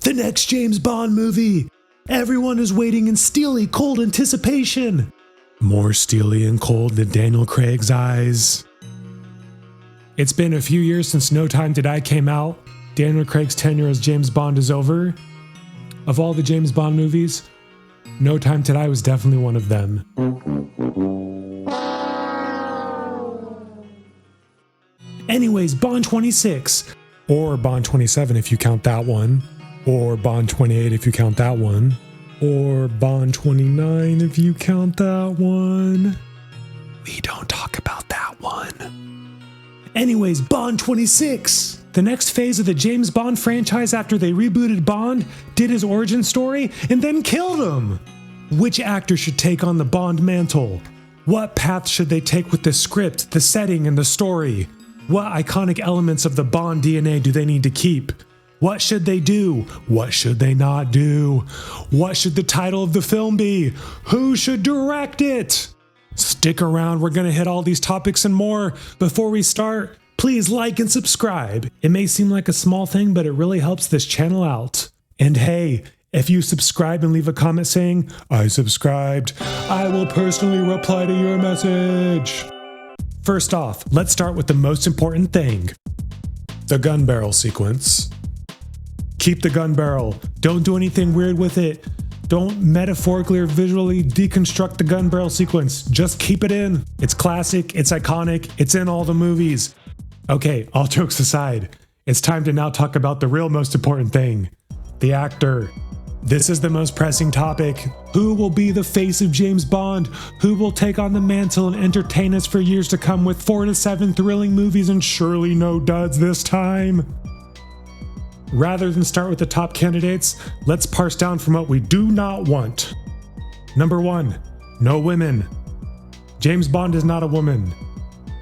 The next James Bond movie. Everyone is waiting in steely, cold anticipation. More steely and cold than Daniel Craig's eyes. It's been a few years since No Time to Die came out. Daniel Craig's tenure as James Bond is over. Of all the James Bond movies, No Time to Die was definitely one of them. Anyways, Bond 26, or Bond 27 if you count that one, or Bond 28 if you count that one, or Bond 29 if you count that one. We don't talk about that one. Anyways, Bond 26, the next phase of the James Bond franchise after they rebooted Bond, did his origin story, and then killed him. Which actor should take on the Bond mantle? What path should they take with the script, the setting, and the story? What iconic elements of the Bond DNA do they need to keep? What should they do? What should they not do? What should the title of the film be? Who should direct it? Stick around, we're gonna hit all these topics and more. Before we start, please like and subscribe. It may seem like a small thing, but it really helps this channel out. And hey, if you subscribe and leave a comment saying, "I subscribed," I will personally reply to your message. First off, let's start with the most important thing. The gun barrel sequence. Keep the gun barrel. Don't do anything weird with it. Don't metaphorically or visually deconstruct the gun barrel sequence. Just keep it in. It's classic, it's iconic, it's in all the movies. Okay, all jokes aside, it's time to now talk about the real most important thing. The actor. This is the most pressing topic. Who will be the face of James Bond? Who will take on the mantle and entertain us for years to come with 4 to 7 thrilling movies and surely no duds this time? Rather than start with the top candidates, let's parse down from what we do not want. Number 1, no women. James Bond is not a woman.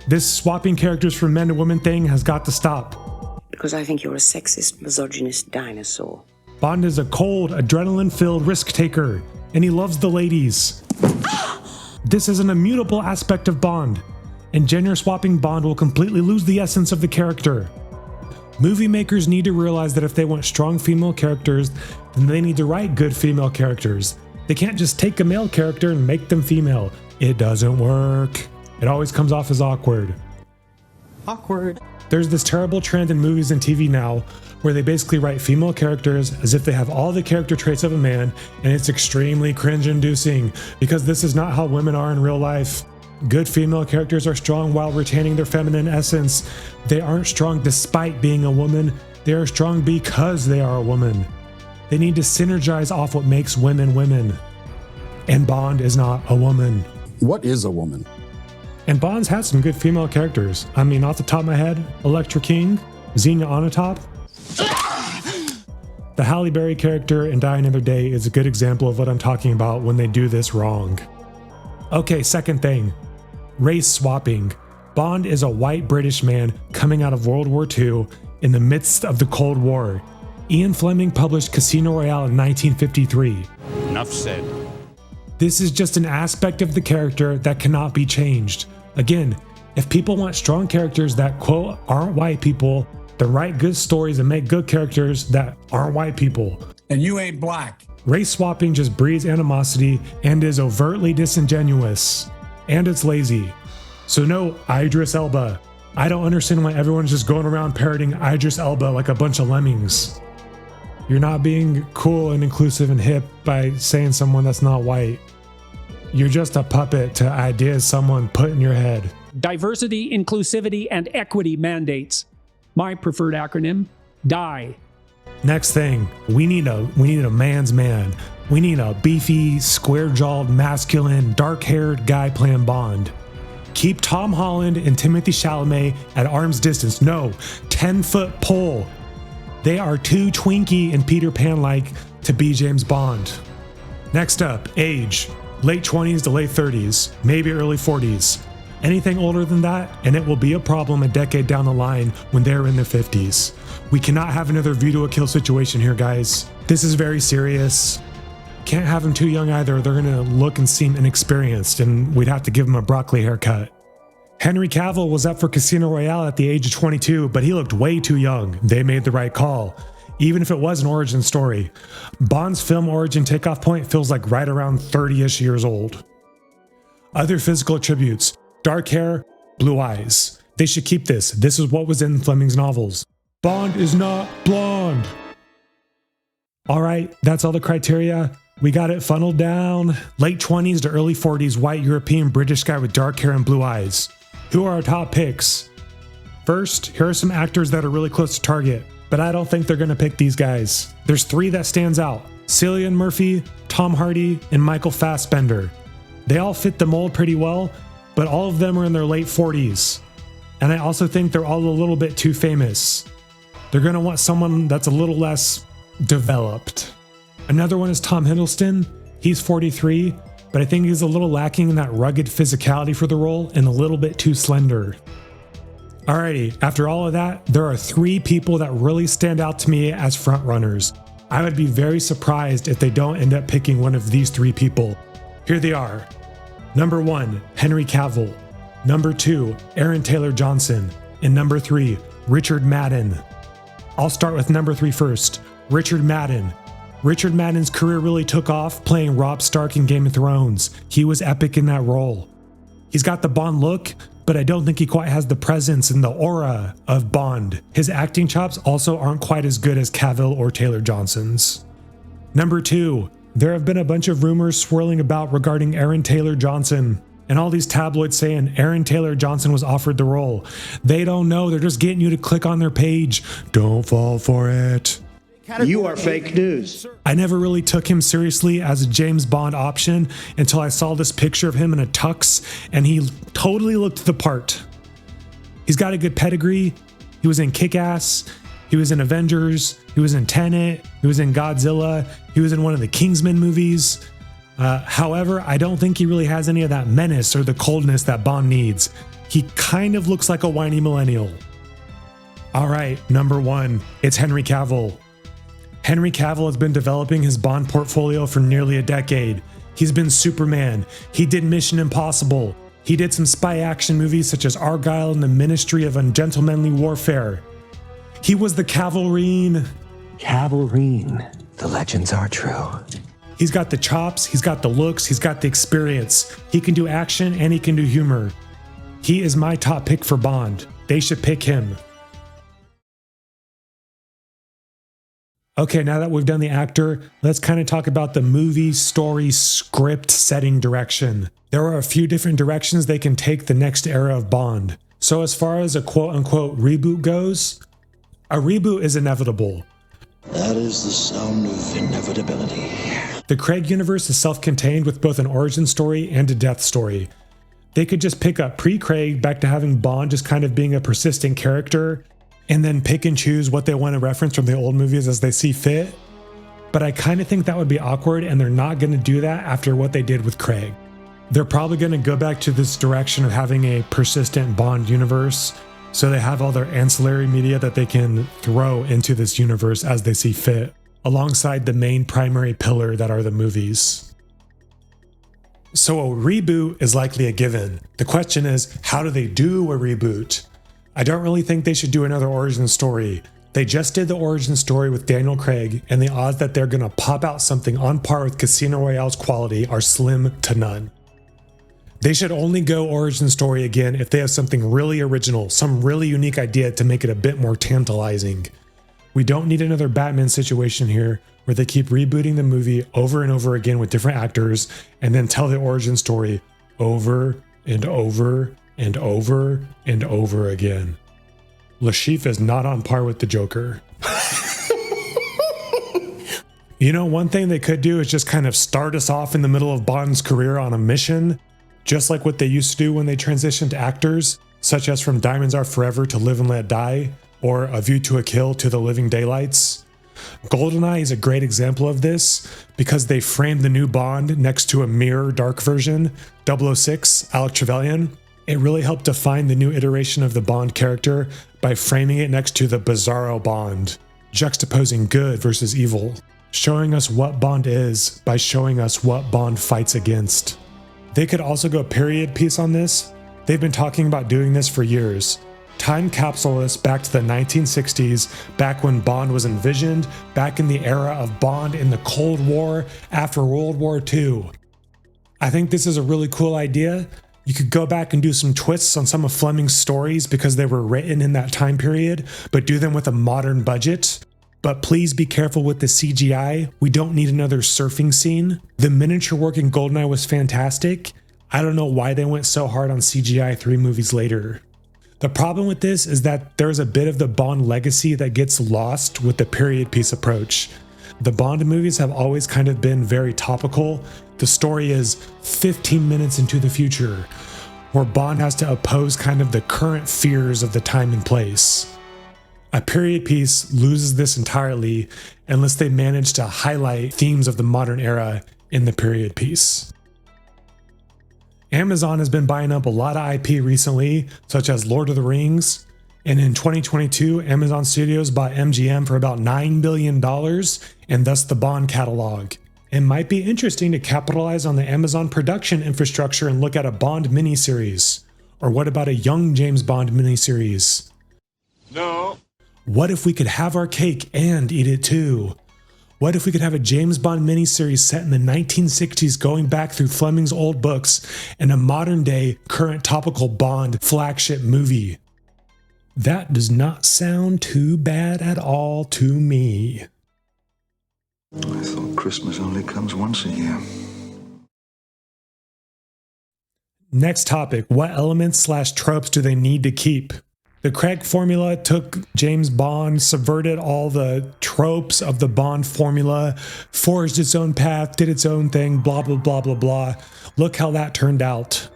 This swapping characters from men to women thing has got to stop. Because I think you're a sexist, misogynist dinosaur. Bond is a cold, adrenaline-filled risk-taker, and he loves the ladies. This is an immutable aspect of Bond, and gender-swapping Bond will completely lose the essence of the character. Movie makers need to realize that if they want strong female characters, then they need to write good female characters. They can't just take a male character and make them female. It doesn't work. It always comes off as awkward. Awkward. There's this terrible trend in movies and TV now where they basically write female characters as if they have all the character traits of a man, and it's extremely cringe-inducing because this is not how women are in real life. Good female characters are strong while retaining their feminine essence. They aren't strong despite being a woman. They are strong because they are a woman. They need to synergize off what makes women women. And Bond is not a woman. What is a woman? And Bond's had some good female characters. I mean, off the top of my head, Elektra King, Xenia Onatopp. The Halle Berry character in Die Another Day is a good example of what I'm talking about when they do this wrong. Okay, second thing. Race swapping. Bond is a white British man coming out of World War II in the midst of the Cold War. Ian Fleming published Casino Royale in 1953. Enough said. This is just an aspect of the character that cannot be changed. Again, if people want strong characters that, quote, aren't white people, then write good stories and make good characters that aren't white people. And you ain't black. Race swapping just breeds animosity and is overtly disingenuous. And it's lazy. So no Idris Elba. I don't understand why everyone's just going around parroting Idris Elba like a bunch of lemmings. You're not being cool and inclusive and hip by saying someone that's not white. You're just a puppet to ideas someone put in your head. Diversity, inclusivity, and equity mandates. My preferred acronym, DIE. Next thing, we need a man's man. We need a beefy, square-jawed, masculine, dark-haired guy playing Bond. Keep Tom Holland and Timothée Chalamet at arm's distance. No, 10-foot pole. They are too Twinkie and Peter Pan-like to be James Bond. Next up, age. Late 20s to late 30s, maybe early 40s. Anything older than that, and it will be a problem a decade down the line when they're in their 50s. We cannot have another View to a Kill situation here, guys. This is very serious. Can't have them too young either. They're gonna look and seem inexperienced, and we'd have to give them a broccoli haircut. Henry Cavill was up for Casino Royale at the age of 22, but he looked way too young. They made the right call. even if it was an origin story. Bond's film origin takeoff point feels like right around 30-ish years old. Other physical attributes: dark hair, blue eyes. They should keep this. This is what was in Fleming's novels. Bond is not blonde. All right, that's all the criteria. We got it funneled down. Late 20s to early 40s, white European British guy with dark hair and blue eyes. Who are our top picks? First, here are some actors that are really close to target, but I don't think they're gonna pick these guys. There's 3 that stands out: Cillian Murphy, Tom Hardy, and Michael Fassbender. They all fit the mold pretty well, but all of them are in their late 40s. And I also think they're all a little bit too famous. They're gonna want someone that's a little less developed. Another one is Tom Hiddleston. He's 43, but I think he's a little lacking in that rugged physicality for the role and a little bit too slender. Alrighty, after all of that, there are 3 people that really stand out to me as frontrunners. I would be very surprised if they don't end up picking one of these 3 people. Here they are. Number 1, Henry Cavill. Number 2, Aaron Taylor Johnson. And number 3, Richard Madden. I'll start with number 3 first, Richard Madden. Richard Madden's career really took off playing Robb Stark in Game of Thrones. He was epic in that role. He's got the Bond look, but I don't think he quite has the presence and the aura of Bond. His acting chops also aren't quite as good as Cavill or Taylor Johnson's. Number 2, there have been a bunch of rumors swirling about regarding Aaron Taylor Johnson, and all these tabloids saying Aaron Taylor Johnson was offered the role. They don't know, they're just getting you to click on their page. Don't fall for it. You are fake news. I never really took him seriously as a James Bond option until I saw this picture of him in a tux, and he totally looked the part. He's got a good pedigree. He was in Kick-Ass. He was in Avengers. He was in Tenet. He was in Godzilla. He was in one of the Kingsman movies. However, I don't think he really has any of that menace or the coldness that Bond needs. He kind of looks like a whiny millennial. All right, number 1, it's Henry Cavill. Henry Cavill has been developing his Bond portfolio for nearly a decade. He's been Superman. He did Mission Impossible. He did some spy action movies such as Argylle and the Ministry of Ungentlemanly Warfare. He was the Cavalrine. Cavalrine. The legends are true. He's got the chops, he's got the looks, he's got the experience. He can do action and he can do humor. He is my top pick for Bond. They should pick him. Okay, now that we've done the actor, let's kind of talk about the movie, story, script, setting, direction. There are a few different directions they can take the next era of Bond. So as far as a quote-unquote reboot goes, a reboot is inevitable. That is the sound of inevitability. The Craig universe is self-contained with both an origin story and a death story. They could just pick up pre-Craig back to having Bond just kind of being a persistent character, and then pick and choose what they want to reference from the old movies as they see fit. But I kind of think that would be awkward, and they're not going to do that after what they did with Craig. They're probably going to go back to this direction of having a persistent Bond universe, so they have all their ancillary media that they can throw into this universe as they see fit, alongside the main primary pillar that are the movies. So a reboot is likely a given. The question is, how do they do a reboot? I don't really think they should do another origin story. They just did the origin story with Daniel Craig, and the odds that they're gonna pop out something on par with Casino Royale's quality are slim to none. They should only go origin story again if they have something really original, some really unique idea to make it a bit more tantalizing. We don't need another Batman situation here, where they keep rebooting the movie over and over again with different actors, and then tell the origin story over and over and over and over again. Lashif is not on par with the Joker. You know, one thing they could do is just kind of start us off in the middle of Bond's career on a mission, just like what they used to do when they transitioned to actors, such as from Diamonds Are Forever to Live and Let Die, or A View to a Kill to The Living Daylights. GoldenEye is a great example of this because they framed the new Bond next to a mirror dark version, 006, Alec Trevelyan. It really helped define the new iteration of the Bond character by framing it next to the Bizarro Bond, juxtaposing good versus evil, showing us what Bond is by showing us what Bond fights against. They could also go period piece on this. They've been talking about doing this for years. Time capsule us back to the 1960s, back when Bond was envisioned, back in the era of Bond in the Cold War after World War II. I think this is a really cool idea. You could go back and do some twists on some of Fleming's stories because they were written in that time period, but do them with a modern budget. But please be careful with the CGI. We don't need another surfing scene. The miniature work in GoldenEye was fantastic. I don't know why they went so hard on CGI 3 movies later. The problem with this is that there's a bit of the Bond legacy that gets lost with the period piece approach. The Bond movies have always kind of been very topical. The story is 15 minutes into the future, where Bond has to oppose kind of the current fears of the time and place. A period piece loses this entirely unless they manage to highlight themes of the modern era in the period piece. Amazon has been buying up a lot of IP recently, such as Lord of the Rings, and in 2022, Amazon Studios bought MGM for about $9 billion, and thus the Bond catalog. It might be interesting to capitalize on the Amazon production infrastructure and look at a Bond miniseries. Or what about a young James Bond miniseries? No. What if we could have our cake and eat it too? What if we could have a James Bond miniseries set in the 1960s going back through Fleming's old books and a modern day, current topical Bond flagship movie? That does not sound too bad at all to me. I thought Christmas only comes once a year. Next topic, what elements / tropes do they need to keep? The Craig formula took James Bond, subverted all the tropes of the Bond formula, forged its own path, did its own thing, blah, blah, blah, blah, blah. Look how that turned out.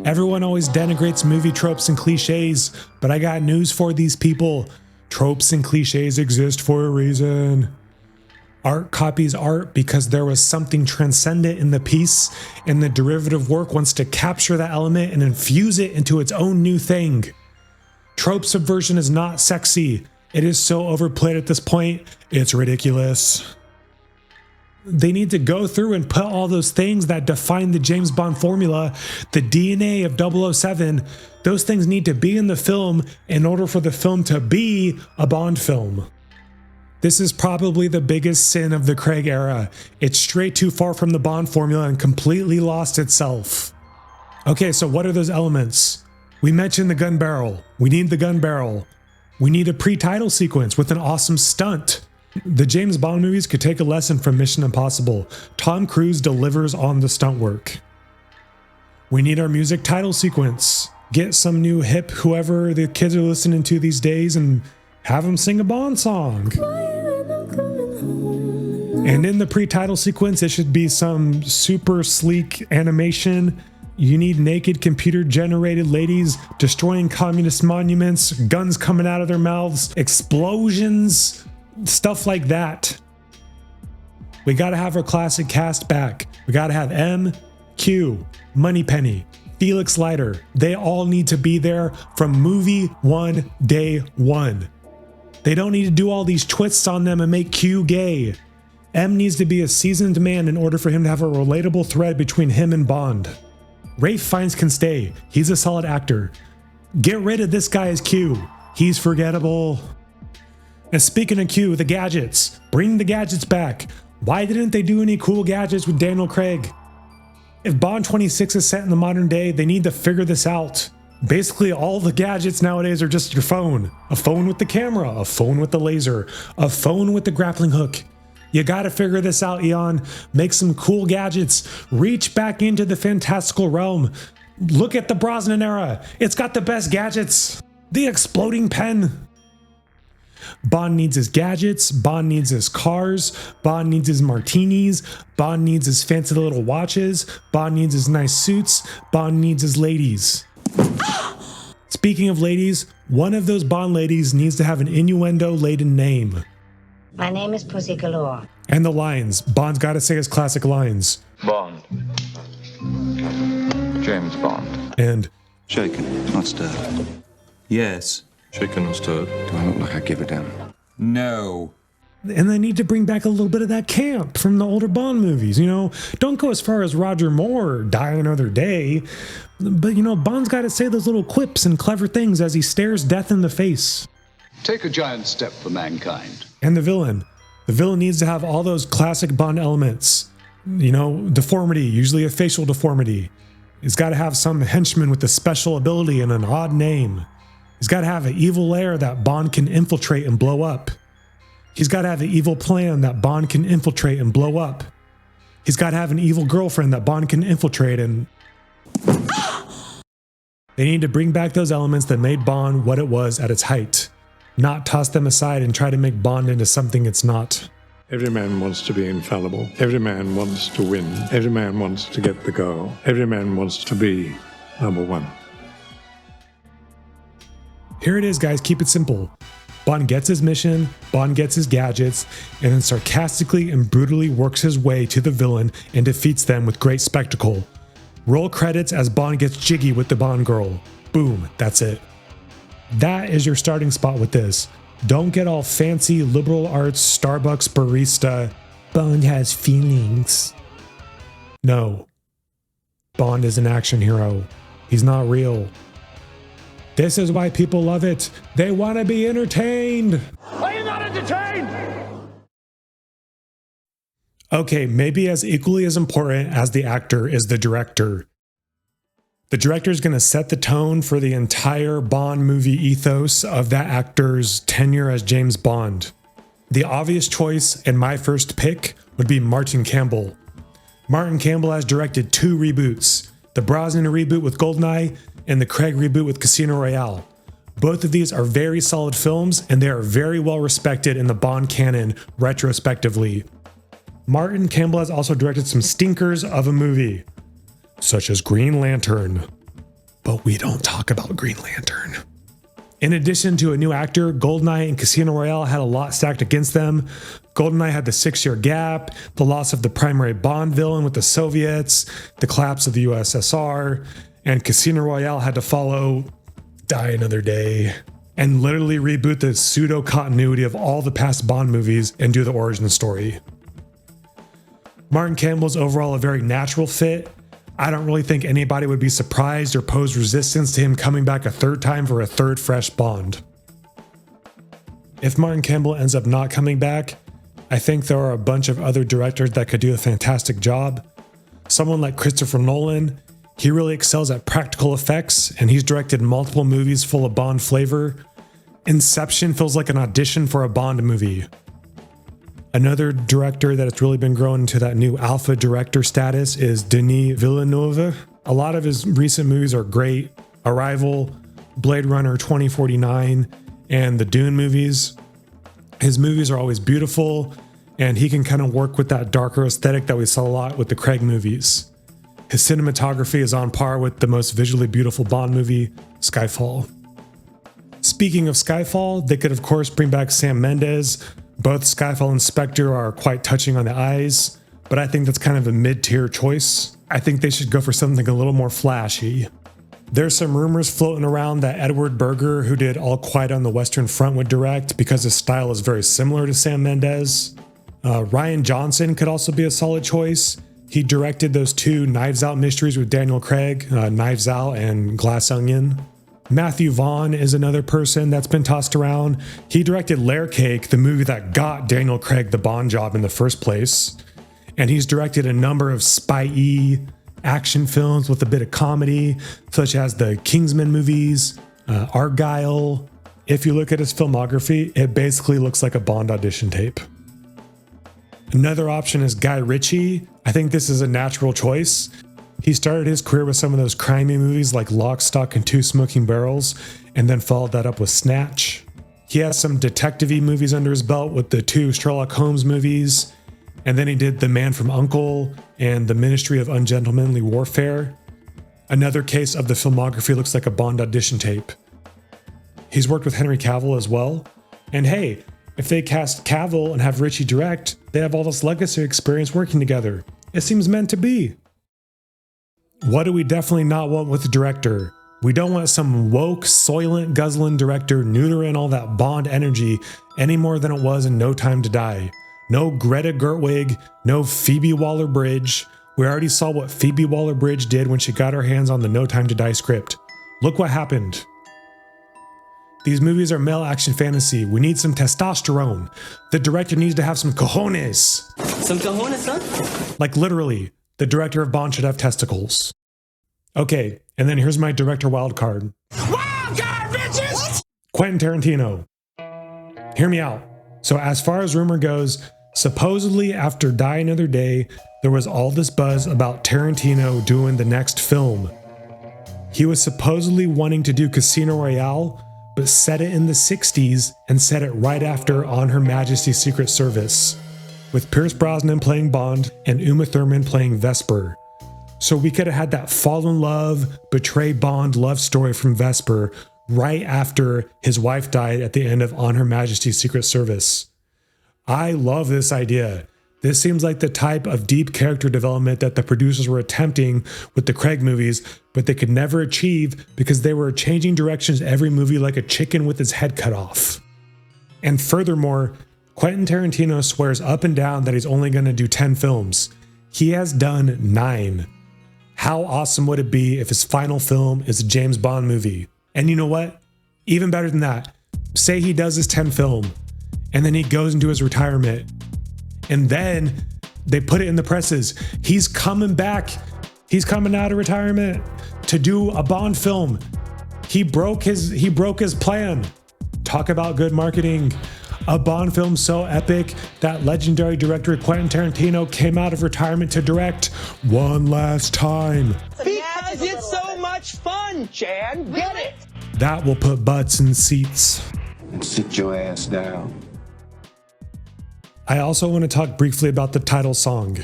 Everyone always denigrates movie tropes and cliches, but I got news for these people. Tropes and cliches exist for a reason. Art copies art because there was something transcendent in the piece, and the derivative work wants to capture that element and infuse it into its own new thing. Trope subversion is not sexy. It is so overplayed at this point, it's ridiculous. They need to go through and put all those things that define the James Bond formula, the DNA of 007, those things need to be in the film in order for the film to be a Bond film. This is probably the biggest sin of the Craig era. It's straight too far from the Bond formula and completely lost itself. Okay, so what are those elements? We mentioned the gun barrel. We need the gun barrel. We need a pre-title sequence with an awesome stunt. The James Bond movies could take a lesson from Mission Impossible. Tom Cruise delivers on the stunt work. We need our music title sequence. Get some new hip whoever the kids are listening to these days and have them sing a Bond song. And in the pre-title sequence, it should be some super sleek animation. You need naked computer-generated ladies destroying communist monuments, guns coming out of their mouths, explosions, stuff like that. We gotta have our classic cast back. We gotta have M, Q, Moneypenny, Felix Leiter. They all need to be there from movie one, day one. They don't need to do all these twists on them and make Q gay. M needs to be a seasoned man in order for him to have a relatable thread between him and Bond. Ralph Fiennes can stay. He's a solid actor. Get rid of this guy as Q. He's forgettable. And speaking of Q, the gadgets. Bring the gadgets back. Why didn't they do any cool gadgets with Daniel Craig? If Bond 26 is set in the modern day, they need to figure this out. Basically, all the gadgets nowadays are just your phone. A phone with the camera, a phone with the laser, a phone with the grappling hook. You gotta figure this out, Eon. Make some cool gadgets. Reach back into the fantastical realm. Look at the Brosnan era. It's got the best gadgets. The exploding pen. Bond needs his gadgets. Bond needs his cars. Bond needs his martinis. Bond needs his fancy little watches. Bond needs his nice suits. Bond needs his ladies. Speaking of ladies, one of those Bond ladies needs to have an innuendo-laden name. My name is Pussy Galore. And the lines. Bond's got to say his classic lines. Bond. James Bond. And Shaken, not stirred. Yes. Shaken and stirred. Do I look like I give a damn? No. And they need to bring back a little bit of that camp from the older Bond movies. Don't go as far as Roger Moore, Die Another Day. But, Bond's got to say those little quips and clever things as he stares death in the face. Take a giant step for mankind. And the villain. The villain needs to have all those classic Bond elements. Deformity, usually a facial deformity. He's got to have some henchman with a special ability and an odd name. He's got to have an evil lair that Bond can infiltrate and blow up. He's got to have an evil plan that Bond can infiltrate and blow up. He's got to have an evil girlfriend that Bond can infiltrate and... They need to bring back those elements that made Bond what it was at its height, not toss them aside and try to make Bond into something it's not. Every man wants to be infallible. Every man wants to win. Every man wants to get the girl. Every man wants to be number one. Here it is, guys. Keep it simple. Bond gets his mission, Bond gets his gadgets, and then sarcastically and brutally works his way to the villain and defeats them with great spectacle. Roll credits as Bond gets jiggy with the Bond girl. Boom, that's it. That is your starting spot with this. Don't get all fancy liberal arts Starbucks barista. Bond has feelings. No. Bond is an action hero. He's not real. This is why people love it. They want to be entertained. Are you not entertained? Okay, maybe as equally as important as the actor is the director. The director is going to set the tone for the entire Bond movie ethos of that actor's tenure as James Bond. The obvious choice and my first pick would be Martin Campbell. Martin Campbell has directed 2 reboots, the Brosnan reboot with GoldenEye and the Craig reboot with Casino Royale. Both of these are very solid films and they are very well respected in the Bond canon retrospectively. Martin Campbell has also directed some stinkers of a movie, such as Green Lantern. But we don't talk about Green Lantern. In addition to a new actor, GoldenEye and Casino Royale had a lot stacked against them. GoldenEye had the 6-year gap, the loss of the primary Bond villain with the Soviets, the collapse of the USSR, and Casino Royale had to follow Die Another Day and literally reboot the pseudo-continuity of all the past Bond movies and do the origin story. Martin Campbell's overall a very natural fit. I don't really think anybody would be surprised or pose resistance to him coming back a third time for a third fresh Bond. If Martin Campbell ends up not coming back, I think there are a bunch of other directors that could do a fantastic job. Someone like Christopher Nolan, he really excels at practical effects and he's directed multiple movies full of Bond flavor. Inception feels like an audition for a Bond movie. Another director that has really been growing into that new alpha director status is Denis Villeneuve. A lot of his recent movies are great. Arrival, Blade Runner 2049, and the Dune movies. His movies are always beautiful, and he can kind of work with that darker aesthetic that we saw a lot with the Craig movies. His cinematography is on par with the most visually beautiful Bond movie, Skyfall. Speaking of Skyfall, they could of course bring back Sam Mendes. Both Skyfall and Spectre are quite touching on the eyes, but I think that's kind of a mid-tier choice. I think they should go for something a little more flashy. There's some rumors floating around that Edward Berger, who did All Quiet on the Western Front, would direct because his style is very similar to Sam Mendes. Rian Johnson could also be a solid choice. He directed those 2 Knives Out mysteries with Daniel Craig, Knives Out and Glass Onion. Matthew Vaughn is another person that's been tossed around. He directed Layer Cake, the movie that got Daniel Craig the Bond job in the first place. And he's directed a number of spy-y action films with a bit of comedy, such as the Kingsman movies, Argyle. If you look at his filmography, it basically looks like a Bond audition tape. Another option is Guy Ritchie. I think this is a natural choice. He started his career with some of those crimey movies like Lock, Stock, and 2 Smoking Barrels, and then followed that up with Snatch. He has some detective-y movies under his belt with the 2 Sherlock Holmes movies, and then he did The Man from U.N.C.L.E. and The Ministry of Ungentlemanly Warfare. Another case of the filmography looks like a Bond audition tape. He's worked with Henry Cavill as well, and hey, if they cast Cavill and have Ritchie direct, they have all this legacy experience working together. It seems meant to be. What do we definitely not want with the director? We don't want some woke, soylent, guzzling director neutering all that Bond energy any more than it was in No Time to Die. No Greta Gerwig, no Phoebe Waller-Bridge. We already saw what Phoebe Waller-Bridge did when she got her hands on the No Time to Die script. Look what happened. These movies are male action fantasy. We need some testosterone. The director needs to have some cojones. Some cojones, huh? Like literally, the director of Bond should have testicles. Okay, and then here's my director wildcard. Wildcard, bitches! Quentin Tarantino. Hear me out. So as far as rumor goes, supposedly after Die Another Day, there was all this buzz about Tarantino doing the next film. He was supposedly wanting to do Casino Royale, but set it in the 60s and set it right after On Her Majesty's Secret Service, with Pierce Brosnan playing Bond and Uma Thurman playing Vesper. So we could have had that fall in love, betray Bond love story from Vesper right after his wife died at the end of On Her Majesty's Secret Service. I love this idea. This seems like the type of deep character development that the producers were attempting with the Craig movies, but they could never achieve because they were changing directions every movie like a chicken with its head cut off. And furthermore, Quentin Tarantino swears up and down that he's only going to do 10 films. He has done 9. How awesome would it be if his final film is a James Bond movie? And you know what? Even better than that, say he does his 10th film, and then he goes into his retirement, and then they put it in the presses. He's coming back. He's coming out of retirement to do a Bond film. He broke his plan. Talk about good marketing. A Bond film so epic that legendary director Quentin Tarantino came out of retirement to direct one last time. Because it's so much fun, Chad. Get it? That will put butts in seats. And sit your ass down. I also want to talk briefly about the title song.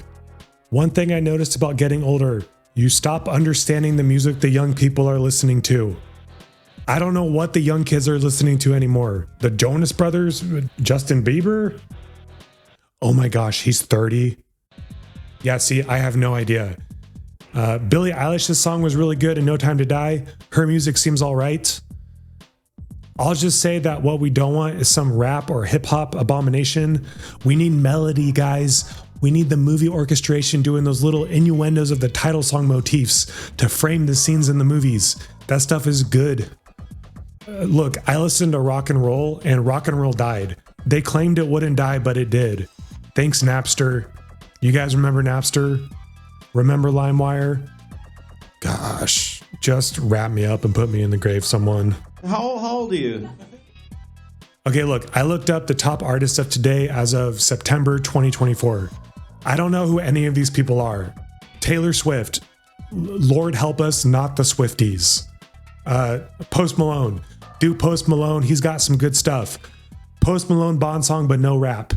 One thing I noticed about getting older, you stop understanding the music the young people are listening to. I don't know what the young kids are listening to anymore. The Jonas Brothers? Justin Bieber? Oh my gosh, he's 30. Yeah, see, I have no idea. Billie Eilish's song was really good in No Time to Die. Her music seems all right. I'll just say that what we don't want is some rap or hip hop abomination. We need melody, guys. We need the movie orchestration doing those little innuendos of the title song motifs to frame the scenes in the movies. That stuff is good. Look, I listened to rock and roll died. They claimed it wouldn't die, but it did. Thanks, Napster. You guys remember Napster? Remember LimeWire? Gosh, just wrap me up and put me in the grave, someone. How old are you? Okay, look, I looked up the top artists of today as of September 2024. I don't know who any of these people are. Taylor Swift. Lord help us, not the Swifties. Post Malone. Do Post Malone. He's got some good stuff. Post Malone Bond song, but no rap.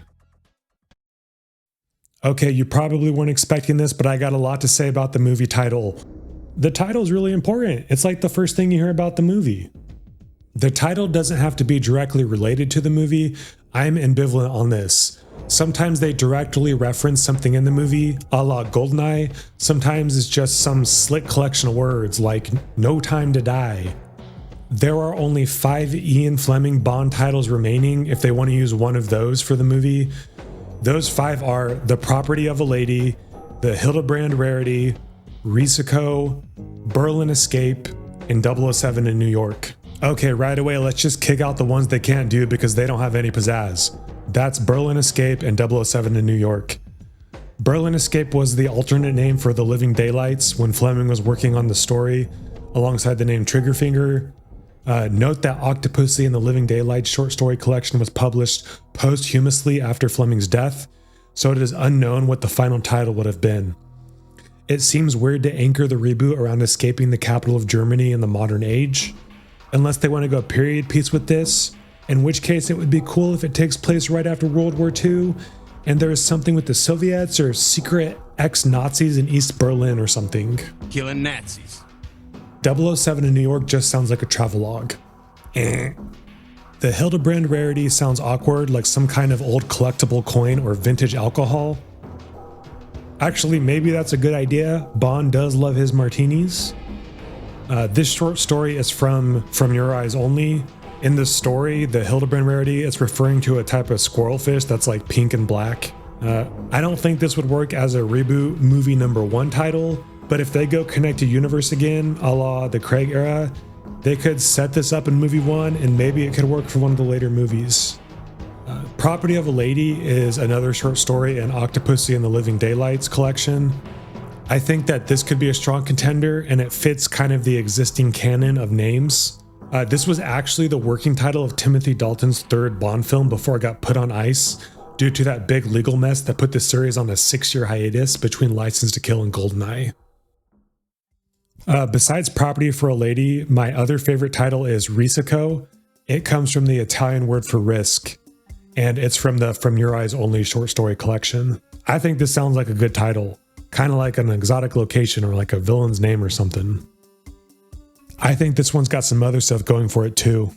Okay, you probably weren't expecting this, but I got a lot to say about the movie title. The title is really important. It's like the first thing you hear about the movie. The title doesn't have to be directly related to the movie. I'm ambivalent on this. Sometimes they directly reference something in the movie, a la Goldeneye. Sometimes it's just some slick collection of words like No Time to Die. There are only 5 Ian Fleming Bond titles remaining if they want to use one of those for the movie. Those 5 are The Property of a Lady, The Hildebrand Rarity, Risico, Berlin Escape, and 007 in New York. Okay, right away, let's just kick out the ones they can't do because they don't have any pizzazz. That's Berlin Escape and 007 in New York. Berlin Escape was the alternate name for The Living Daylights when Fleming was working on the story, alongside the name Triggerfinger. Note that Octopussy and the Living Daylights short story collection was published posthumously after Fleming's death, so it is unknown what the final title would have been. It seems weird to anchor the reboot around escaping the capital of Germany in the modern age, unless they want to go period piece with this, in which case it would be cool if it takes place right after World War II, and there is something with the Soviets or secret ex-Nazis in East Berlin or something. Killing Nazis. 007 in New York just sounds like a travelogue. The Hildebrand Rarity sounds awkward, like some kind of old collectible coin or vintage alcohol. Actually, maybe that's a good idea. Bond does love his martinis. This short story is from Your Eyes Only. In the story, the Hildebrand rarity is referring to a type of squirrelfish that's like pink and black. I don't think this would work as a reboot movie #1 title, but if they go connected universe again, a la the Craig era, they could set this up in movie 1 and maybe it could work for one of the later movies. Property of a Lady is another short story in Octopussy and the Living Daylights collection. I think that this could be a strong contender and it fits kind of the existing canon of names. This was actually the working title of Timothy Dalton's 3rd Bond film before it got put on ice due to that big legal mess that put the series on a 6-year hiatus between License to Kill and GoldenEye. Besides Property for a Lady, my other favorite title is Risico. It comes from the Italian word for risk, and it's from the From Your Eyes Only short story collection. I think this sounds like a good title, kind of like an exotic location or like a villain's name or something. I think this one's got some other stuff going for it too.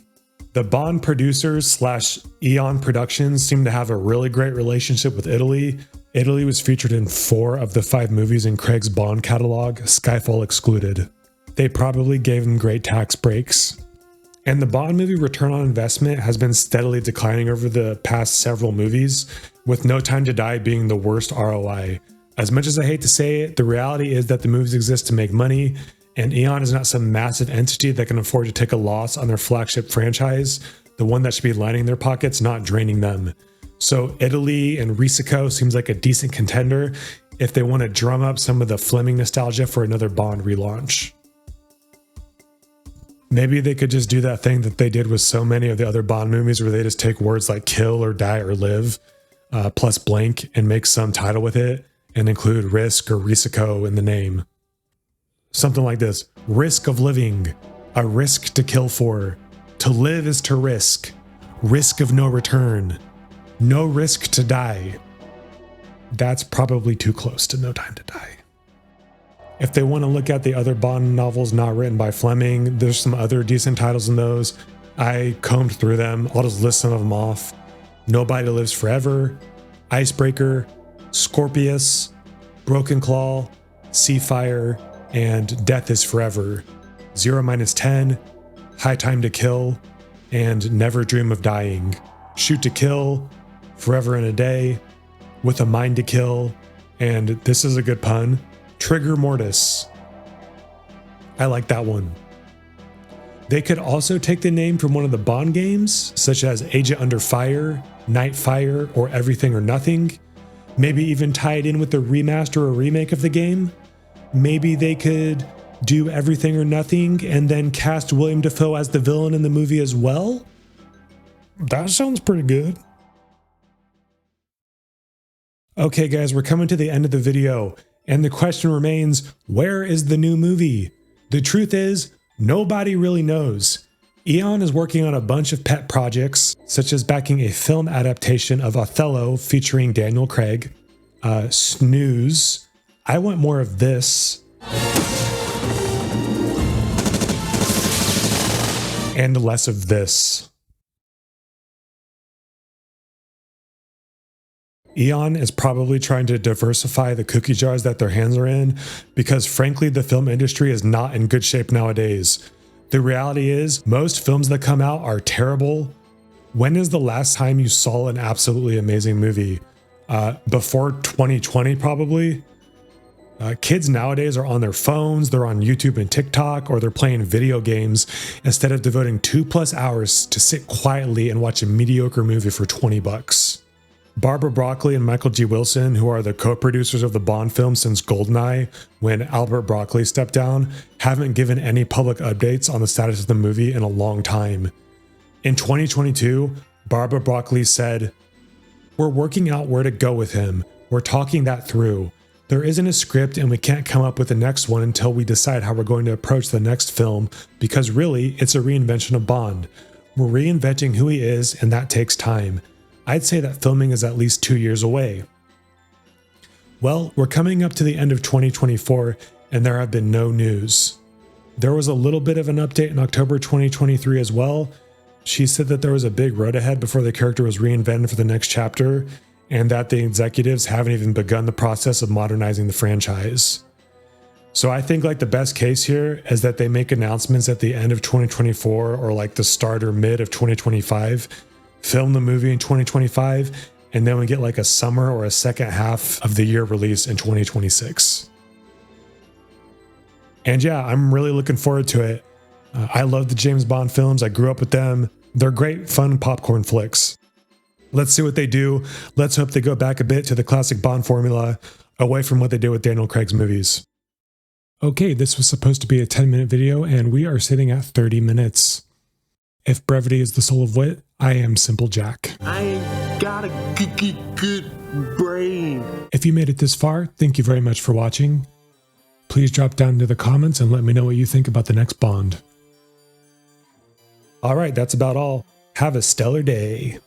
The Bond producers / Eon Productions seem to have a really great relationship with Italy. Italy was featured in 4 of the 5 movies in Craig's Bond catalog, Skyfall excluded. They probably gave him great tax breaks. And the Bond movie return on investment has been steadily declining over the past several movies, with No Time to Die being the worst ROI. As much as I hate to say it, the reality is that the movies exist to make money, and Eon is not some massive entity that can afford to take a loss on their flagship franchise, the one that should be lining their pockets, not draining them. So Italy and Risico seems like a decent contender if they want to drum up some of the Fleming nostalgia for another Bond relaunch. Maybe they could just do that thing that they did with so many of the other Bond movies where they just take words like kill or die or live, plus blank, and make some title with it and include risk or Risico in the name. Something like this: risk of living, a risk to kill for, to live is to risk of no return, no risk to die. That's probably too close to No Time to Die. If they want to look at the other Bond novels not written by Fleming, there's some other decent titles in those. I combed through them. I'll just list some of them off. Nobody Lives Forever, Icebreaker, Scorpius, Broken Claw, Seafire, and Death is Forever, 0-10, High Time to Kill, and Never Dream of Dying, Shoot to Kill, Forever in a Day, With a Mind to Kill, and this is a good pun, Trigger Mortis. I like that one. They could also take the name from one of the Bond games, such as Agent Under Fire, Nightfire, or Everything or Nothing. Maybe even tie it in with the remaster or remake of the game. Maybe they could do Everything or Nothing and then cast William Dafoe as the villain in the movie as well. That sounds pretty good. Okay guys, we're coming to the end of the video, and the question remains, where is the new movie? The truth is, nobody really knows. Eon is working on a bunch of pet projects, such as backing a film adaptation of Othello featuring Daniel Craig. Snooze. I want more of this. And less of this. Eon is probably trying to diversify the cookie jars that their hands are in, because frankly the film industry is not in good shape nowadays. The reality is, most films that come out are terrible. When is the last time you saw an absolutely amazing movie? Before 2020 probably? Kids nowadays are on their phones, they're on YouTube and TikTok, or they're playing video games instead of devoting 2+ hours to sit quietly and watch a mediocre movie for $20. Barbara Broccoli and Michael G. Wilson, who are the co-producers of the Bond film since GoldenEye, when Albert Broccoli stepped down, haven't given any public updates on the status of the movie in a long time. In 2022, Barbara Broccoli said, "We're working out where to go with him. We're talking that through. There isn't a script and we can't come up with the next one until we decide how we're going to approach the next film, because really, it's a reinvention of Bond. We're reinventing who he is, and that takes time. I'd say that filming is at least 2 years away." Well, we're coming up to the end of 2024, and there have been no news. There was a little bit of an update in October 2023 as well. She said that there was a big road ahead before the character was reinvented for the next chapter, and that the executives haven't even begun the process of modernizing the franchise. So I think like the best case here is that they make announcements at the end of 2024 or like the start or mid of 2025, film the movie in 2025, and then we get like a summer or a second half of the year release in 2026. And yeah, I'm really looking forward to it. I love the James Bond films. I grew up with them. They're great, fun popcorn flicks. Let's see what they do. Let's hope they go back a bit to the classic Bond formula, away from what they did with Daniel Craig's movies. Okay, this was supposed to be a 10-minute video, and we are sitting at 30 minutes. If brevity is the soul of wit, I am Simple Jack. I ain't got a good brain. If you made it this far, thank you very much for watching. Please drop down into the comments and let me know what you think about the next Bond. All right, that's about all. Have a stellar day.